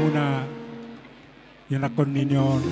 una yana koninion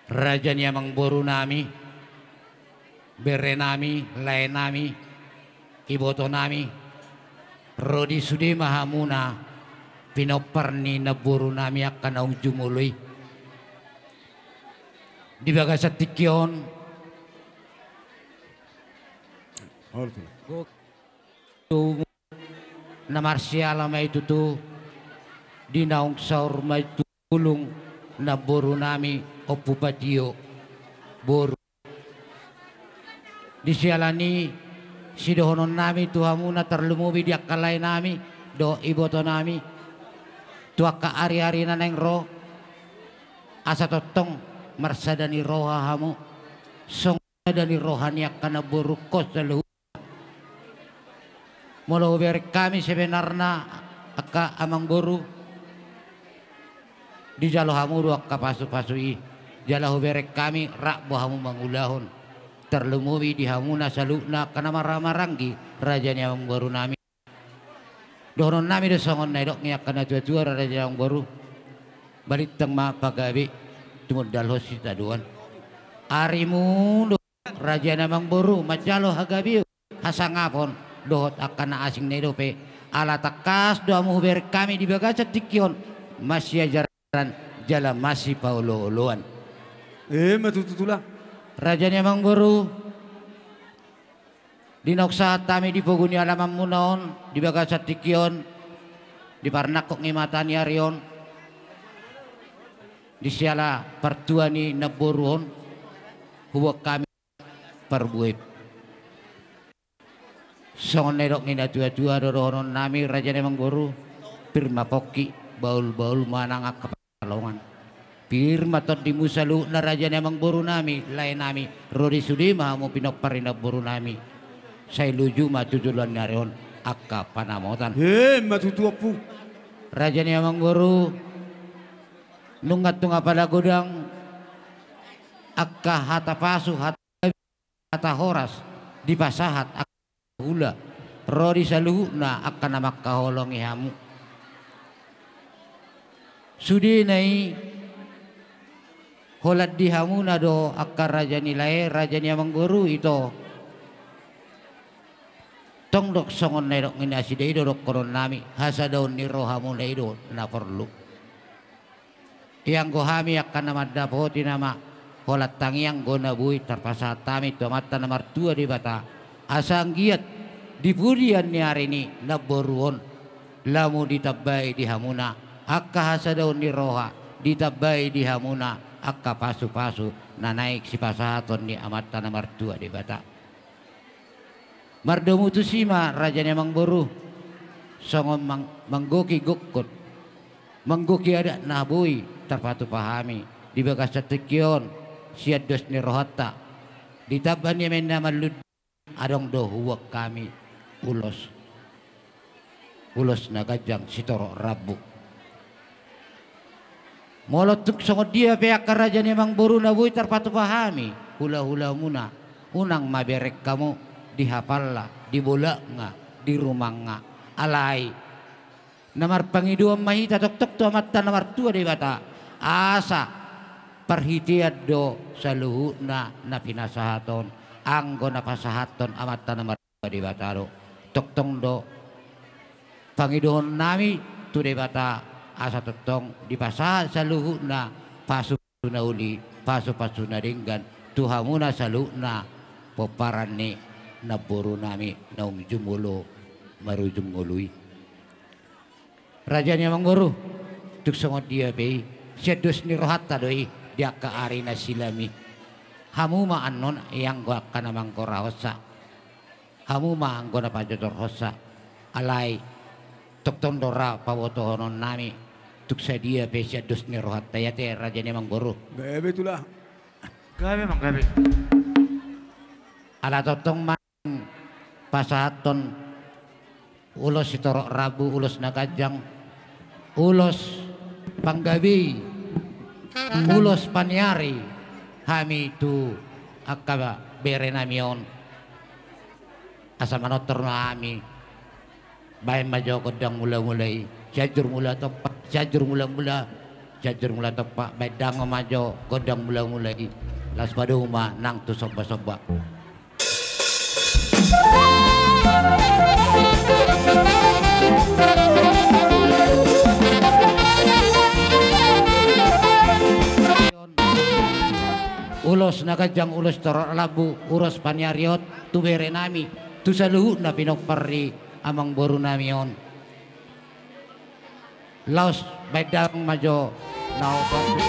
Raja ni amang boru nami, bere nami, lain nami, iboto nami, Rodi sudi mahamuna, pinoparni na boru nami akan naung jumuloy. Di bagas sa tikyon, na marsyala may tutu, di naung saur may tulong na boru nami o pupatiyo boru. Di sialani si dohonon nami tuhamuna terlumubi di akalay nami do iboto nami tuaka ari-ari na neng roh asa totong marsadani roha hamu song dani rohani akan burukos dalu molo ber kami sebenarnya aka amang boru di jalo hamu do akka pasu-pasui jalahu berek kami rak bohamu mangulahon terlumubi di hamuna salukna kana maranggi rajanya amang boru nami dohonon nami do songon naidok ngi akan tua-tua raja amang boru balik teng ma pagabi tumodal hosita duan arimu raja namang boru majalo hagabi hasangapon dohot akan asing nedope ala takas doamu ber kami di bagaca tikyon masih ajaran jala masih paulo-oloan matututula raja namang boru dinoksa tami di poguni alamam munaon di bagaca tikyon di parnakok ngimatani arion di siala pertuani naboruon huwa kami perbuip songon nedok ngina tua-tua dorohonon nami raja nemang boru pirma poki baul-baul manangak kapalongan pirma tot di musalu na raja nemang boru nami lain nami rodi sudi mahamu pinok parina boru nami saya luju matujulan narion akka panamotan matutuapu raja nemang boru nungat tunga pada godang akka hata pasu hata horas di pasahat hula rodi saluhna akan nama kaholongi hamu sudi nai holat di hamu nado akar raja nilai raja ni amang guru itu tong dok songon nai dok nginasi dei dok koron nami hasa daun ni rohamu dei do na perlu yang gohami akan nama dapoti nama holat tangiang gona bui terpasat tami tomata nomor 2 di bata asang giat di pudian ni hari ini naboruon lamu ditabai di hamuna akka hasadaun ni roha ditabai di hamuna akka pasu-pasu na naik si pasaton ni amata nomor 2 di bata mardomu tusima raja nemang boru songon manggoki gukut manggoki ada nabui terpatu pahami di bagas cetikyon siad dos ni rohata ditaban ni menda malud adong do huwak kami ulos na gajang sitoro rabu molotuk songot dia pihak raja ni mang boru na bui terpatu pahami hula-hula muna unang maberek kamu dihapalla di bola nga di rumah nga alai namar pangiduam mahita tok-tok tu amata namar 2 di bata asa perhitian do saluhuna na pinasahaton anggo na pasahaton amata nomor 2 di bataro toktong do pangidohon nami tu di bata asa toktong di pasahat saluhuna pasu na uli pasu na ringgan tuhamuna saluhuna poparan ni naburu nami naung jumulo marujung ngului rajanya mangguru tuk songot dia bei sedus ni rohata doi dia ke arina silami hamu ma anon yang gua akan namang korahosa hamu ma anggo na pajotor hosa alai tok tondora pawotohonon nami tuk sadia be sedus ni rohata yate rajanya mangguru bebe tulah Gabe mang gabe. ala totong man pasahaton ulos sitorok rabu ulos nakajang ulos panggabi ulos panyari hami tu akaba bere namion asa manotor na ami bae majo kodang mula-mulai jajur mula tempat jajur mula-mula Jajur mula tepak bedang majo godang mula-mulai las pada rumah nang tu soba-soba. Ulos nakajang ulos torok labu uros panyariot tu bere nami tu saluhu na pinok pari amang boru nami on laos bedang majo nao pati.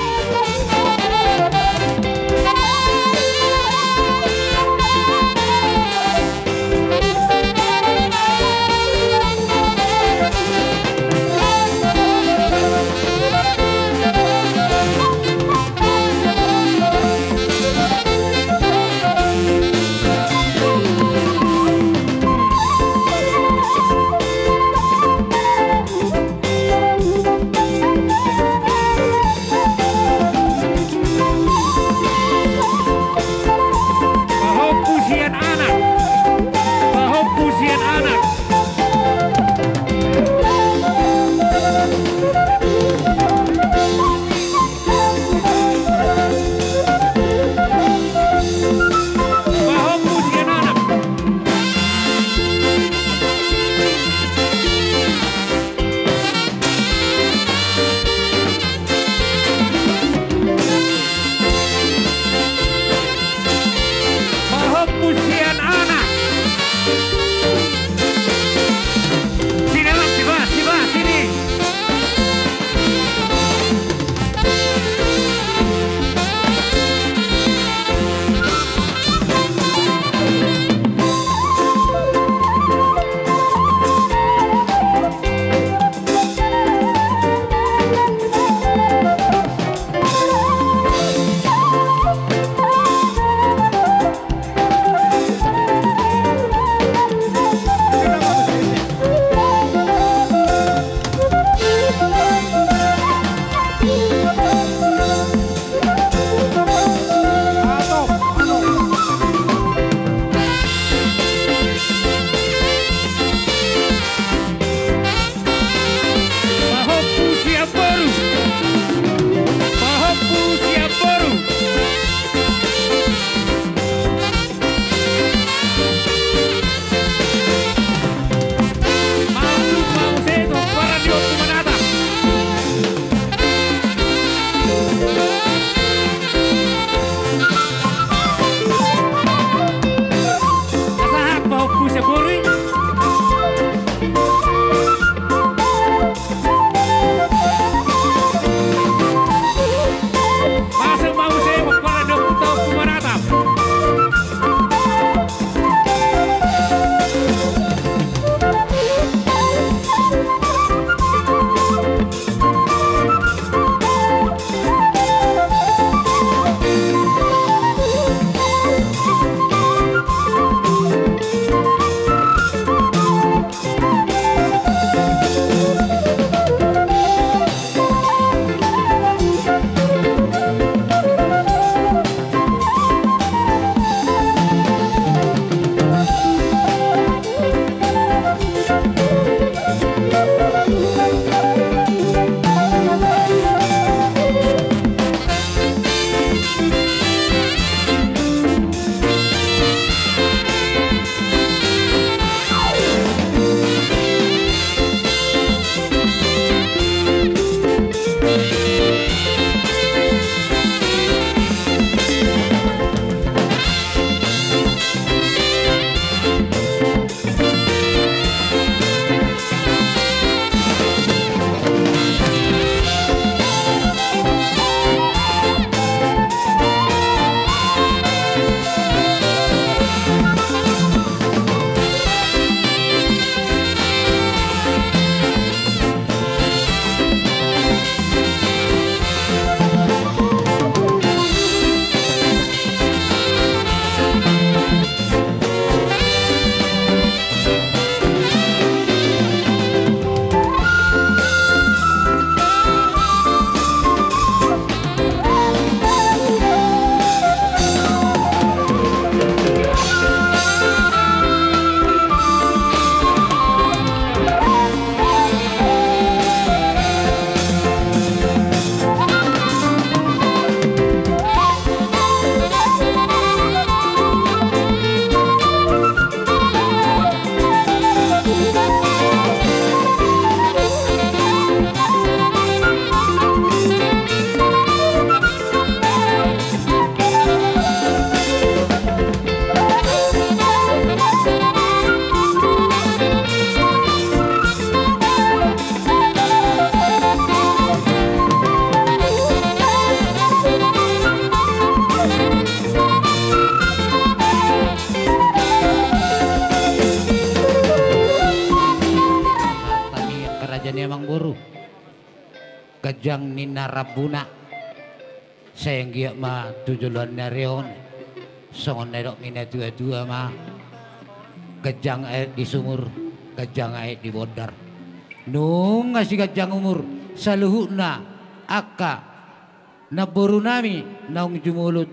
Amang Boru kajang Nina Rabuna sayang giyak ma tujulan narion songon nedok mina tua-tua ma kajang air di sumur kajang air di bodar nung ngasih kajang umur saluhuna aka na boru nami naung jumulut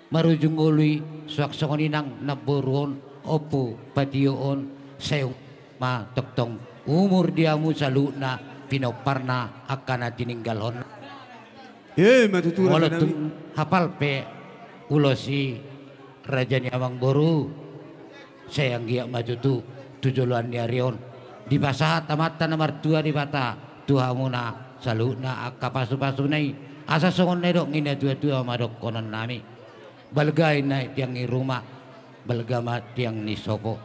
marujung ului suak songoninang na boruon opo patioon sayong ma toktong umur diamu saluhuna pinoparna akan tininggalon matutura walau nami. hafal pe ulosi rajanya Amang Boru sayang giyak maju tu tujuan diarion di pasahat amata nomor 2 di bata tuhamuna saluna akka pasu-pasu nai asa songon nedok ngina tua-tua madok konon nami balgai nai tiang ni rumah balgama tiang ni sopo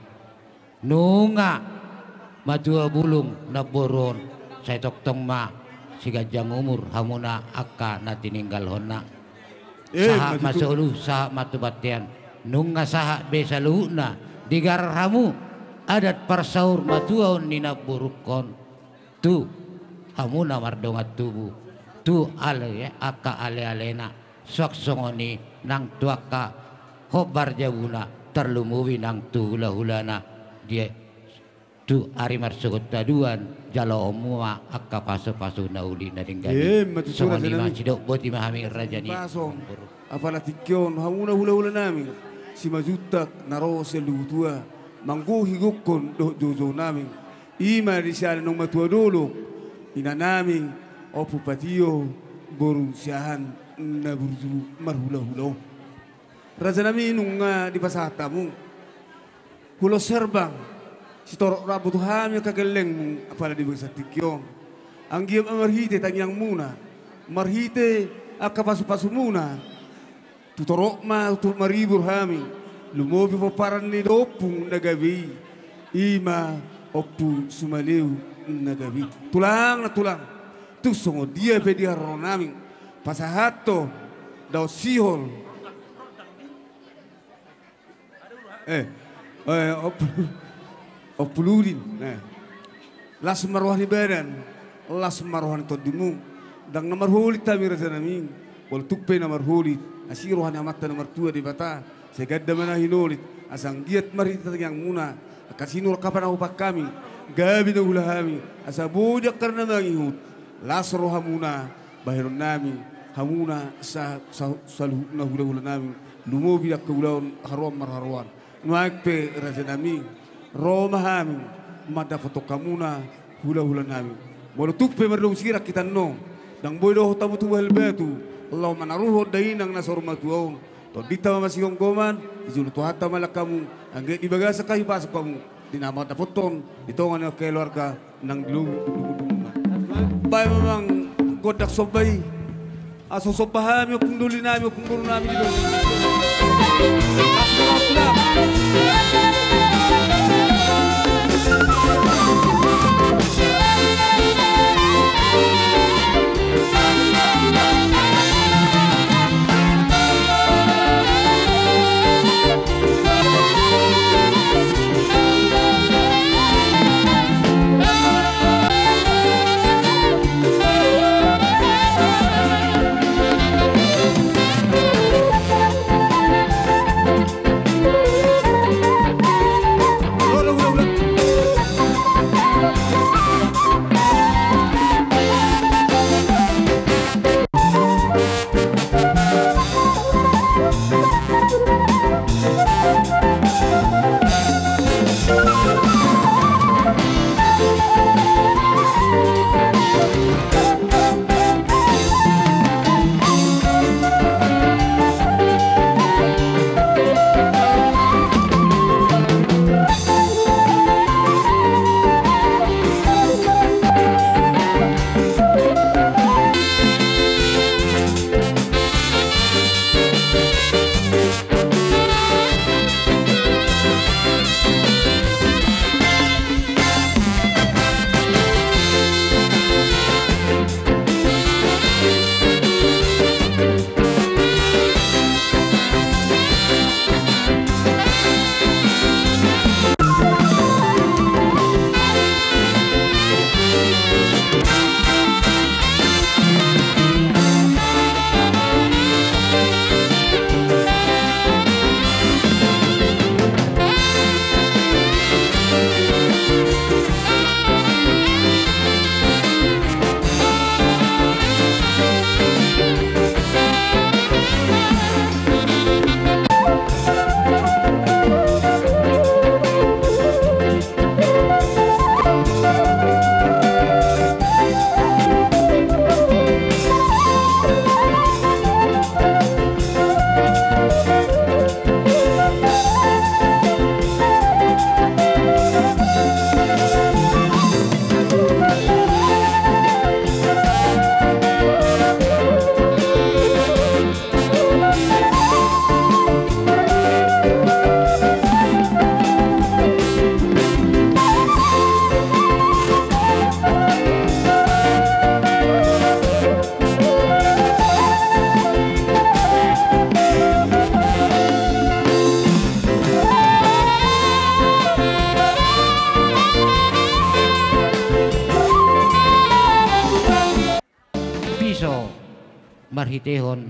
nunga matua bulung naboron saya toktong ma si gajang umur hamuna akka na tininggal honna saha masulu saha matubatian nunga saha besa luhuna digar hamu adat parsaur matuaon nina burukon tu hamuna mardongat tubuh tu ale akka ale alena sok songoni nang tuaka hobar jabuna terlumuwi nang tu hula hulana dia tu arimar sugut taduan jalo omua akka pasu-pasu nauli naringgani songoni macidok boti mahami rajani Pasong apala tikyon hamuna hula-hula namin si majutak naro sa lutua manggu higukon do jojo namin ima di siya nung matua dulu ina namin opo patio boru siyahan na burju marhula-hula raja namin nung di pasata mo hulo serbang si torok rabo tu hamil kageleng apala di bangsa tikyon ang giyam amarhite tanyang muna marhite akka pasu-pasu muna tutorok ma tu maribur hami lumobi po paran ni dopung nagabi ima opu sumaliw nagabi tulang na tulang tu songo dia pe dia ronaming pasahato daw sihol opuludin las marwah ni badan las marwah ni todimu dang namar hulit tami raja naming wal tukpe namar hulit asiruhan amatta namar 2 di bata segadda mana hinulit asang giat marita yang muna kasinur kapan upak kami gabi na hulahami asa bujak karena mangihut las rohamuna bahirun nami hamuna sa saluhna hula-hula nami lumobi dak keulaun haruan marharuan nuakpe raja naming Roma hami mada foto kamuna hula-hula nami walau tukpe mardong sirak kita no dang boy doh tamu tu betu Allah manaruho dainang nasor matuaon to dita masihong goman izulu to hatta malakamu angge ibagasa kayo pasok kamu dinama dapoton ditongan ng keluarga ng dilubog bay mamang godak sobay aso sobahami kung duli nami kung dulu nami dito hitehon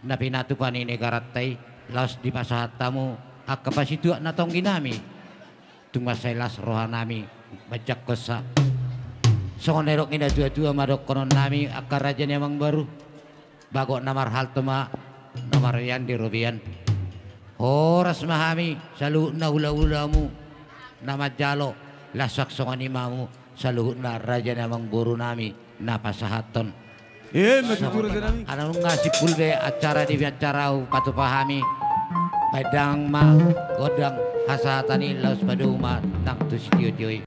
na pinatukan ni negarattay las di pasahat tamu akapasitua na tong ginami tumasay las roha nami bajak kosa songonerok ina dua-dua madok konon nami akaraja emang baru bago namar hal tuma namar yan di rubian horas mahami salu na hula-hulamu nama jalo lasak songon imamu salu na raja emang buru nami na pasahaton Matutura din namin. ano nga si pulbe acara di acara patu pahami padang ma godang hasatan ilaus paduma tang tu studio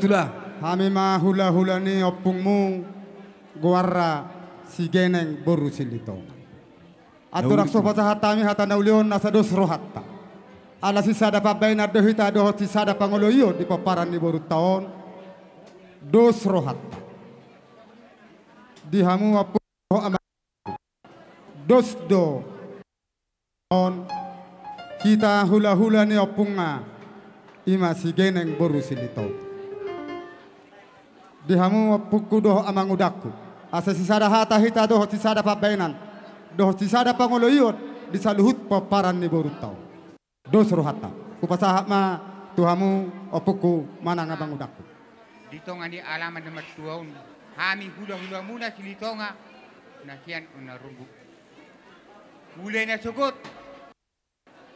Itulah. Hami ma hula-hula ni opungmu guarra si geneng boru silito. Aturak sopa hatami hatana ulion nasa dos rohatta. Ala si sada pabaina dohita dohot si sada pangoloyo di paparan ni boru taon dos rohatta. Di hamu apu ama dos do on kita hula-hula ni opunga ima si geneng boru silito. Di hamu puku doh amang udaku asa sisada hata hita doh sisada pabainan doh sisada pangoloyot di saluhut paparan ni borutau dos rohata kupasahak ma tuhamu opuku manang abang udaku ditonga di alaman nomor 2 hami hula-hula muna silitonga nasian una rumbu mulai na sugot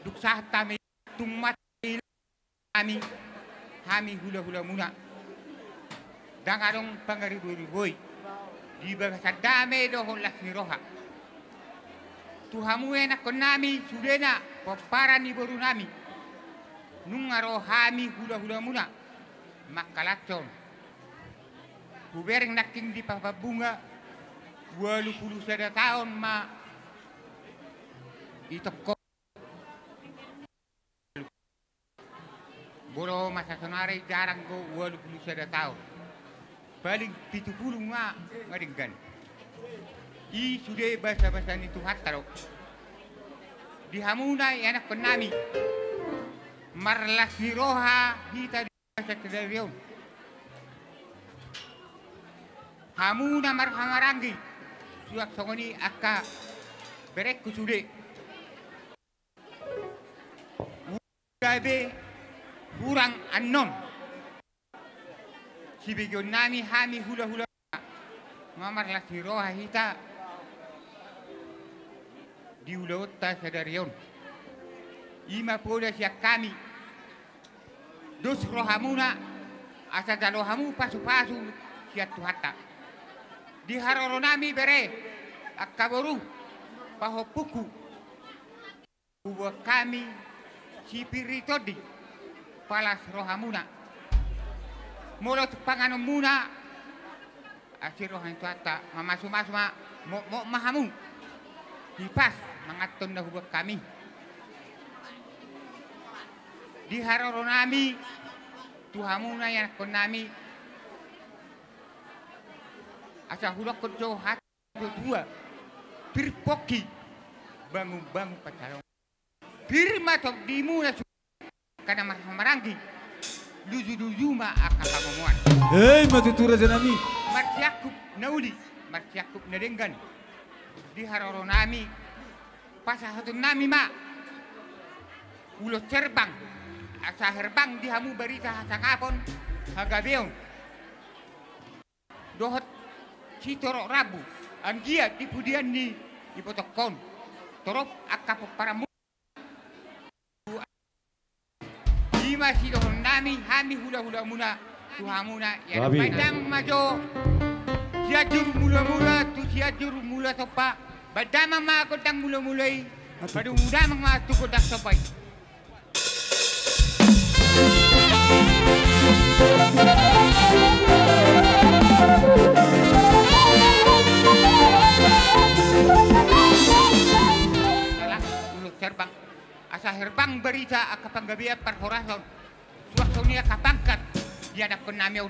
duksah tami tumat hami hula-hula muna dang arong pangaribu-riboy di bagasa dame dohon lakni roha tuhamu enak konami sudena paparan ni boru nami nung aro hami hula-hula muna makalacon kubereng naking di papabunga 80 tahun ma itoko boro masa sonare jarang go 80 tahun paling 70 nga ngaringgan i sudah bahasa-bahasa itu hataro di hamuna anak penami marlas ni roha hita di bahasa kedarion hamuna marhamarangi suak songoni akka berek kusude gabe kurang anon. Si bigyon nami hami hula-hula mamarlas si roha hita di ulota sa dariyon. Ima pola siya kami dos roha muna asa dalohamu pasu-pasu siya tuhata. Di haroro nami bere akaboru pahopuku uwa kami sipiritodi palas rohamuna mulot panganom muna asir rohan tuata mamasu-masu mo mahamu dipas mangaton na uwa kami di haroro nami tuhamuna yan kon nami asa hulak ko hat dua pirpoki bangun-bangun pacarong pirma tok di muna kana maranggi luju-luju ma akapamuan matutura janami marsiakup nauli marsiakup nadenggan di haroro nami pasahatun nami ma ulo cerbang asa herbang di hamu berita hasangapon hagabeon dohot Citorok Rabu, anggia di pudian ni ipotokon, torop akap para mu. Lima sidohon nami hami hula-hula muna, tuhamuna yang badam majo, siajur mula-mula tu siajur mula sopa, badam ma kodang mula-mulai, padu udam ma tu kodak sopai. Herbang asa herbang berita akapanggabia perhorason suaksonia kapangkat dia nak penamion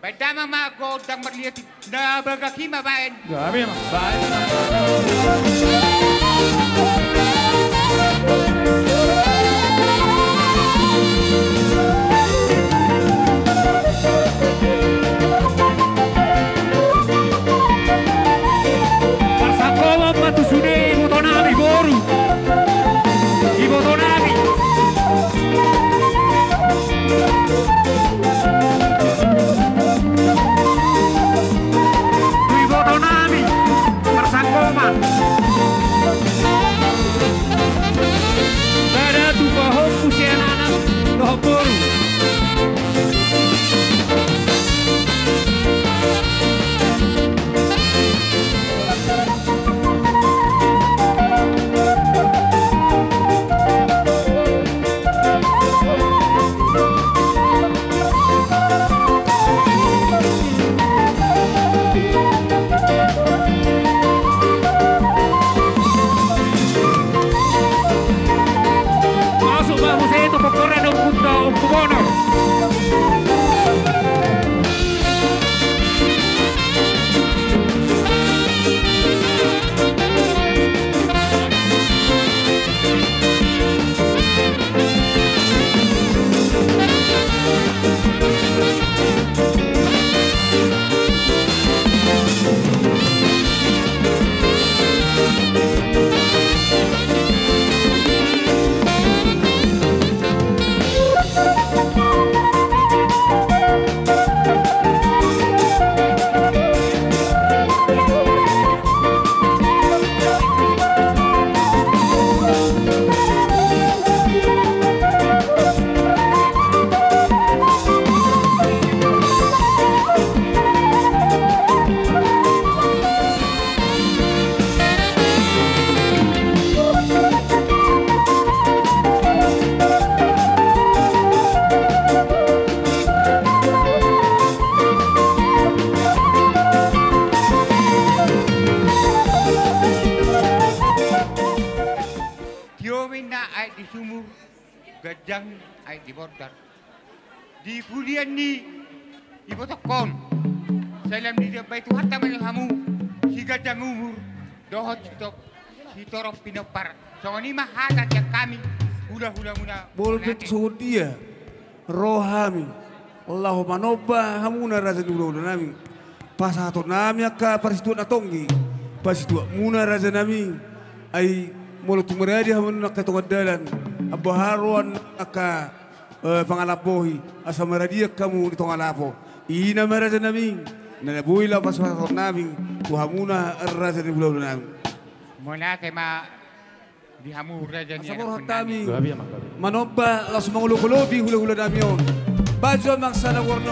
badama mago dang berlihat na bagakima baen gabi mah baik Pasakoma matusude motonami boru Ibotonami Ibotonami Persangkoma Tada tuba hoku sianana Lohokuru gajang ay di border. Di pulian ni ibotokon. Salam di dabay tu hatta man hamu si gajang umur dohot si torop pinopar. So ni mahata yang kami hula-hula muna. Boleh dia rohami. Allahumma nobba hamuna raza dulu nami. Pasato nami akka parisitu natongi. Parisitu muna raza nami ay mulut meradi hamun nakatawadalan. abaharuan aka pangalapohi asa maradia kamu di tongalapo ina maraja naming nanabuila pasapasok naming kuhamuna raja di pulau naming Mula kay dihamu raja niya. Asapor hatami Gabi ya, Mak, gabi. manobba las mangulukulobi hula-hula namion bajo maksana warna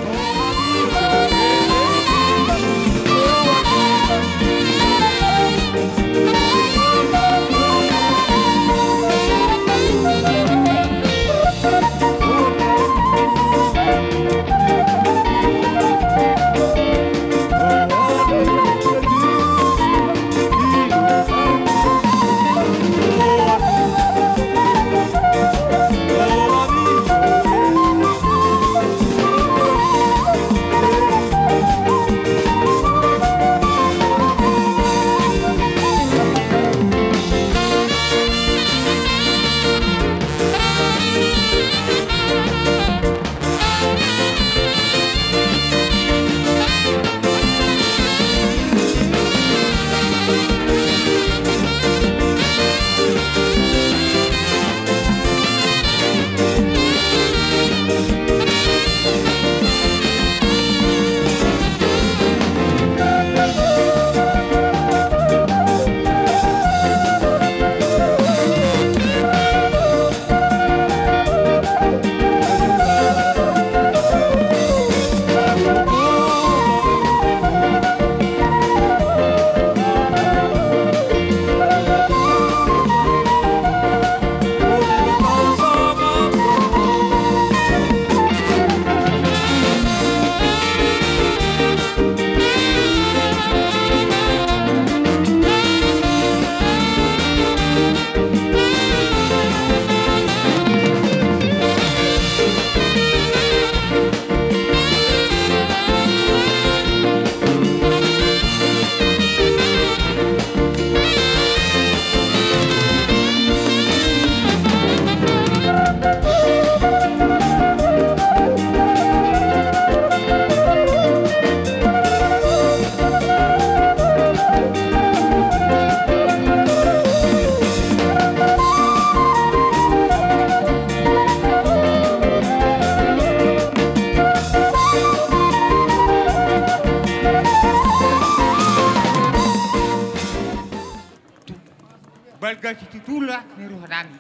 Balga situtula ni rohanami.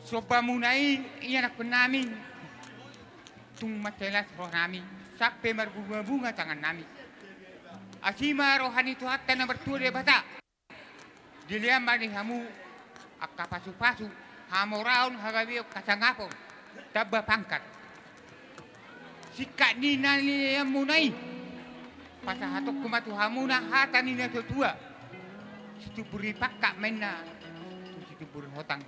Sopa munai iyan ako namin. Tung matelas rohanami. Sakpe marbunga-bunga tangan namin. Asima rohani itu hatta na bertua de bata. Diliam mani hamu akka pasu-pasu. Hamoraon hagawiyo kasangapon. Tabba pangkat. Sikat ni nani yang munai. Pasahatok kumatu hamuna hata ni na tua. Situ beri pakak mena. Situ beri hotang.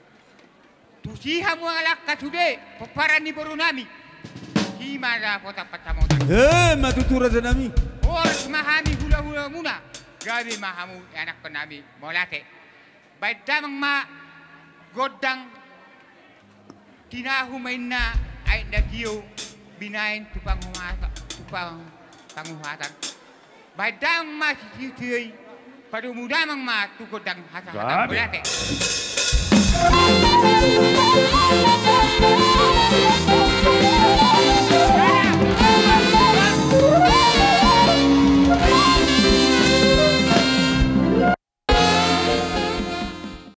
Tu siha mo alak kasude. Paparan ni borunami. Himada kota pacamotang. matutura nami Oras mahami hula-hula muna. Gabi mahamu anak penami. Molate. Baik damang ma godang tinahu maina ay nagiyo binain tupang tanguhatan. Baik damang ma sisiyuy pada mudamang ma tugodang hasa-hasa. Gabi. Molate.